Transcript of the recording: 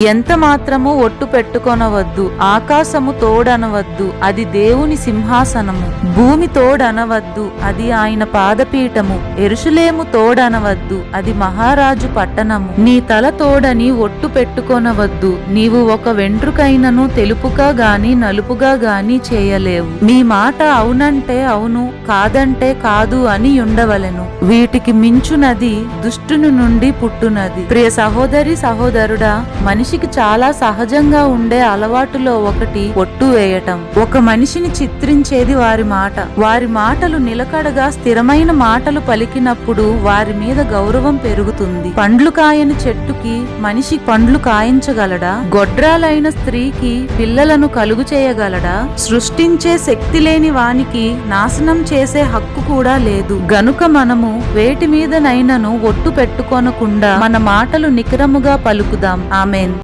ఎంత మాత్రము ఒట్టు పెట్టుకొనవద్దు. ఆకాశము తోడనవద్దు, అది దేవుని సింహాసనము. భూమి తోడనవద్దు, అది ఆయన పాదపీఠము. యెరూషలేము తోడనవద్దు, అది మహారాజు పట్టణము. నీ తల తోడని ఒట్టు పెట్టుకొనవద్దు. నీవు ఒక వెంట్రుకైనను తెలుపుగా గాని నలుపుగా గాని చేయలేవు. నీ మాట అవునంటే అవును, కాదంటే కాదు అని ఉండవలెను. వీటికి మించునది దుష్టుని నుండి పుట్టునది. ప్రియ సహోదరి సహోదరుడా, మనిషికి చాలా సహజంగా ఉండే అలవాటులో ఒకటి ఒట్టు వేయటం. ఒక మనిషిని చిత్రించేది వారి మాట. వారి మాటలు నిలకడగా స్థిరమైన మాటలు పలికినప్పుడు వారి మీద గౌరవం పెరుగుతుంది. పండ్లు కాయని చెట్టుకి మనిషి పండ్లు కాయించగలడా? గొడ్రాలైన స్త్రీకి పిల్లలను కలుగు చేయగలడా? సృష్టించే శక్తి లేని వానికి నాశనం చేసే హక్కు కూడా లేదు. గనుక మనము వేటి మీదనైనను ఒట్టు పెట్టుకొనకుండా మన మాటలు నికరముగా పలుకుదాం. ఆమేన్.